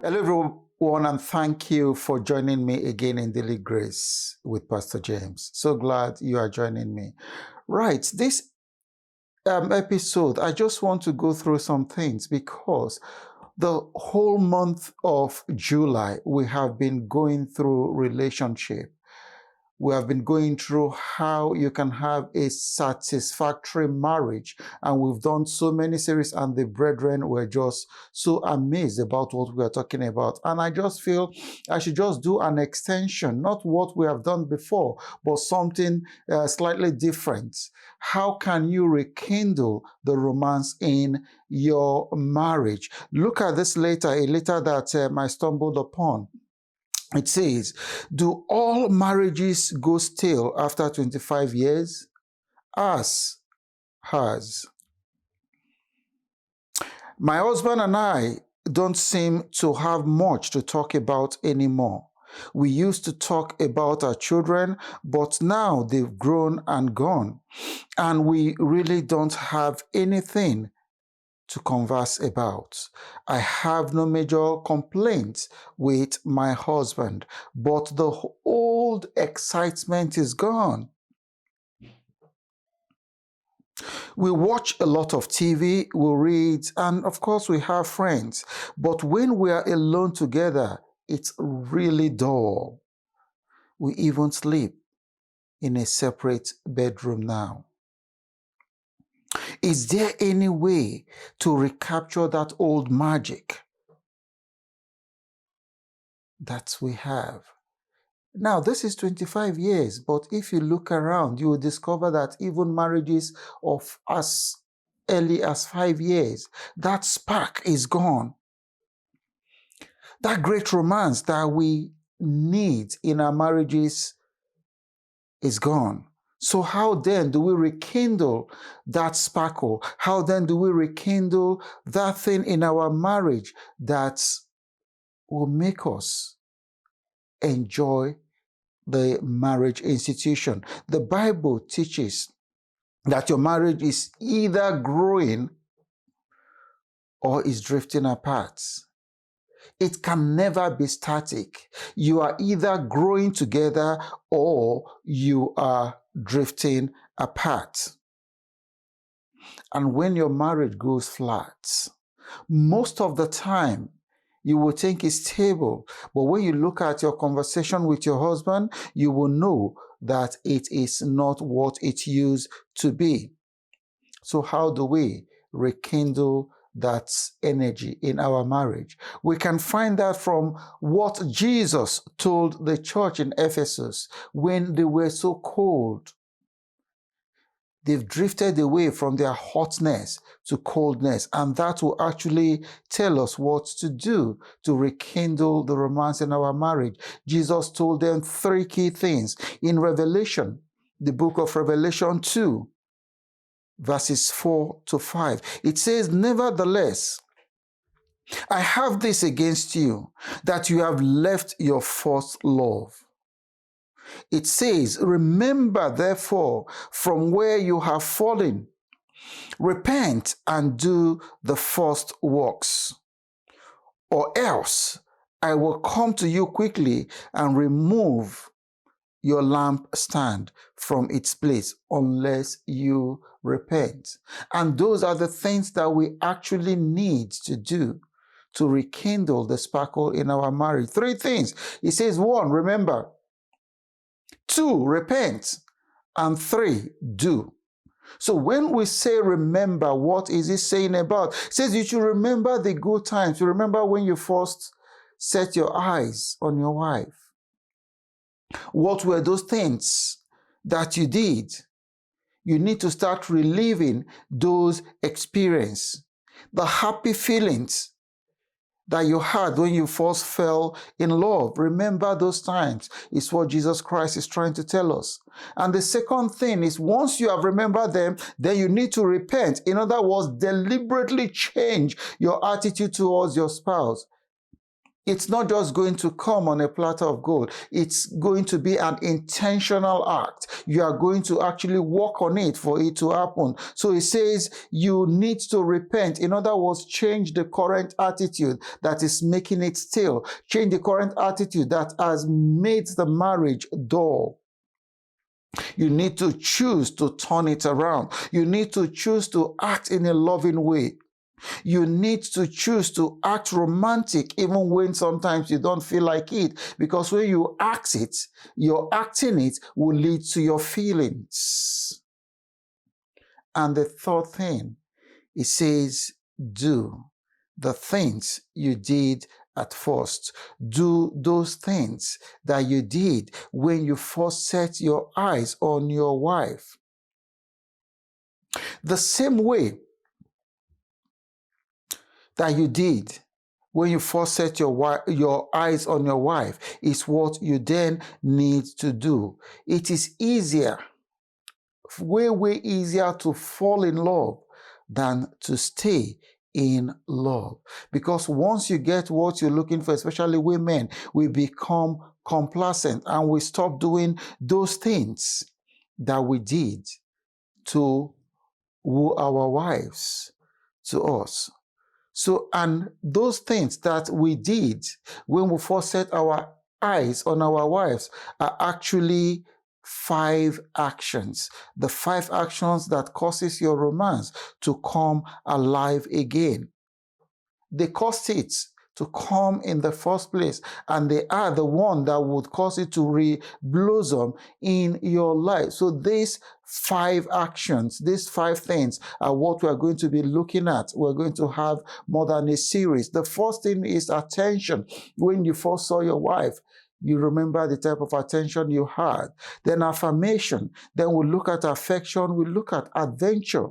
Hello, everyone, and thank you for joining me again in Daily Grace with Pastor James. So glad you are joining me. Right, this episode, I just want to go through some things because the whole month of July, we have been going through relationship. We have been going through how you can have a satisfactory marriage. And we've done so many series, and the brethren were just so amazed about what we are talking about. And I just feel I should just do an extension, not what we have done before, but something slightly different. How can you rekindle the romance in your marriage? Look at this letter, a letter that I stumbled upon. It says, do all marriages go stale after 25 years? As has. My husband and I don't seem to have much to talk about anymore. We used to talk about our children, but now they've grown and gone, and we really don't have anything to converse about. I have no major complaints with my husband, but the old excitement is gone. We watch a lot of TV, we read, and of course we have friends. But when we are alone together, it's really dull. We even sleep in a separate bedroom now. Is there any way to recapture that old magic that we have? Now, this is 25 years, but if you look around, you will discover that even marriages of as early as 5 years, that spark is gone. That great romance that we need in our marriages is gone. So how then do we rekindle that sparkle? How then do we rekindle that thing in our marriage that will make us enjoy the marriage institution? The Bible teaches that your marriage is either growing or is drifting apart. It can never be static. You are either growing together or you are drifting apart. And when your marriage goes flat, most of the time, you will think it's stable. But when you look at your conversation with your husband, you will know that it is not what it used to be. So how do we rekindle that energy in our marriage? We can find that from what Jesus told the church in Ephesus when they were so cold. They've drifted away from their hotness to coldness, and that will actually tell us what to do to rekindle the romance in our marriage. Jesus told them 3 key things. In Revelation, the book of Revelation 2, verses 4 to 5, it says, nevertheless, I have this against you, that you have left your first love. It says, remember therefore from where you have fallen, repent and do the first works, or else I will come to you quickly and remove your lampstand from its place unless you repent. And those are the things that we actually need to do to rekindle the sparkle in our marriage. 3 things. It says 1, remember. 2, repent. And 3, do. So when we say remember, what is it saying about? It says you should remember the good times. You remember when you first set your eyes on your wife. What were those things that you did? You need to start reliving those experiences. The happy feelings that you had when you first fell in love. Remember those times. It's what Jesus Christ is trying to tell us. And the second thing is, once you have remembered them, then you need to repent. In other words, deliberately change your attitude towards your spouse. It's not just going to come on a platter of gold. It's going to be an intentional act. You are going to actually work on it for it to happen. So it says you need to repent. In other words, change the current attitude that is making it stale. Change the current attitude that has made the marriage dull. You need to choose to turn it around. You need to choose to act in a loving way. You need to choose to act romantic even when sometimes you don't feel like it, because when you act it, your acting it will lead to your feelings. And the third thing, it says, do the things you did at first. Do those things that you did when you first set your eyes on your wife. The same way that you did when you first set your eyes on your wife is what you then need to do. It is easier, way easier to fall in love than to stay in love. Because once you get what you're looking for, especially women, we become complacent and we stop doing those things that we did to woo our wives to us. So, and those things that we did when we first set our eyes on our wives are actually 5 actions. The 5 actions that causes your romance to come alive again. They caused it to come in the first place, and they are the one that would cause it to re-blossom in your life. So these 5 actions, these 5 things are what we're going to be looking at. We're going to have more than a series. The first thing is attention. When you first saw your wife, you remember the type of attention you had. Then affirmation. Then we look at affection. We look at adventure.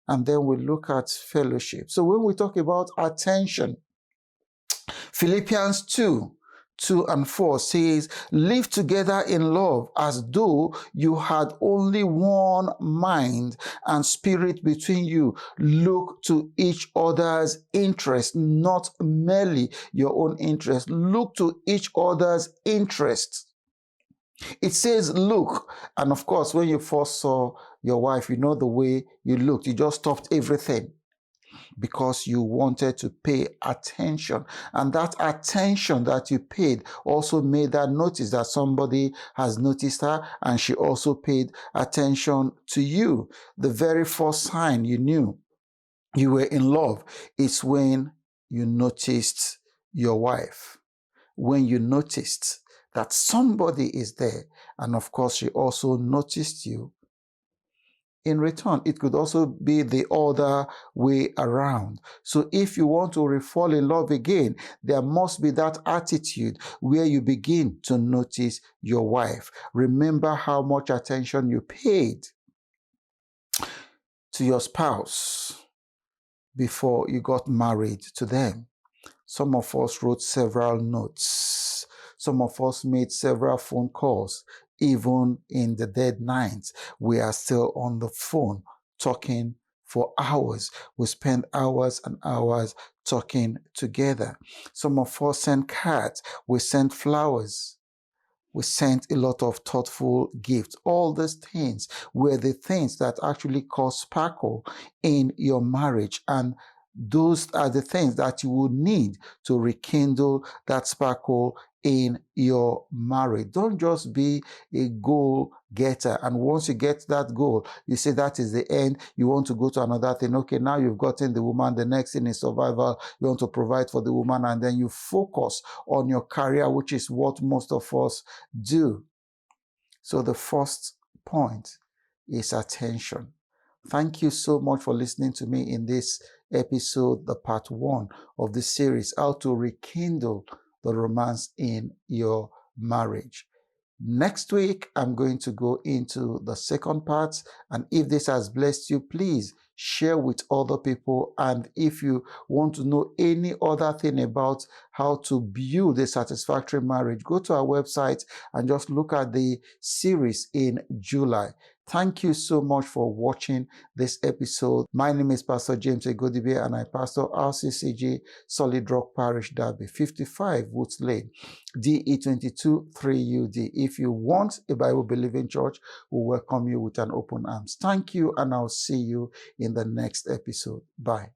And then we look at fellowship. So when we talk about attention, Philippians 2 and 4 says, live together in love as though you had only one mind and spirit between you. Look to each other's interest, not merely your own interest. Look to each other's interest. It says look, and of course, when you first saw your wife, you know the way you looked. You just stopped everything because you wanted to pay attention. And that attention that you paid also made her notice that somebody has noticed her, and she also paid attention to you. The very first sign you knew you were in love is when you noticed your wife. When you noticed that somebody is there, and of course she also noticed you in return. It could also be the other way around. So if you want to fall in love again, there must be that attitude where you begin to notice your wife. Remember how much attention you paid to your spouse before you got married to them. Some of us wrote several notes. Some of us made several phone calls. Even in the dead nights, we are still on the phone talking for hours. We spend hours and hours talking together. Some of us sent cards. We sent flowers. We sent a lot of thoughtful gifts. All these things were the things that actually caused sparkle in your marriage. And those are the things that you would need to rekindle that sparkle in your marriage. Don't just be a goal getter, and once you get that goal, you say that is the end. You want to go to another thing. Okay, now you've gotten the woman. The next thing is survival. You want to provide for the woman, and then you focus on your career, which is what most of us do. So the first point is attention. Thank you so much for listening to me in this episode, the part 1 of the series, how to rekindle the romance in your marriage. Next week, I'm going to go into the second part. And if this has blessed you, please share with other people. And if you want to know any other thing about how to build a satisfactory marriage, go to our website and just look at the series in July. Thank you so much for watching this episode. My name is Pastor James Egodibe, and I pastor RCCG Solid Rock Parish, Derby, 55 Woods Lane, DE22 3UD. If you want a Bible-believing church, we welcome you with an open arms. Thank you, and I'll see you in the next episode. Bye.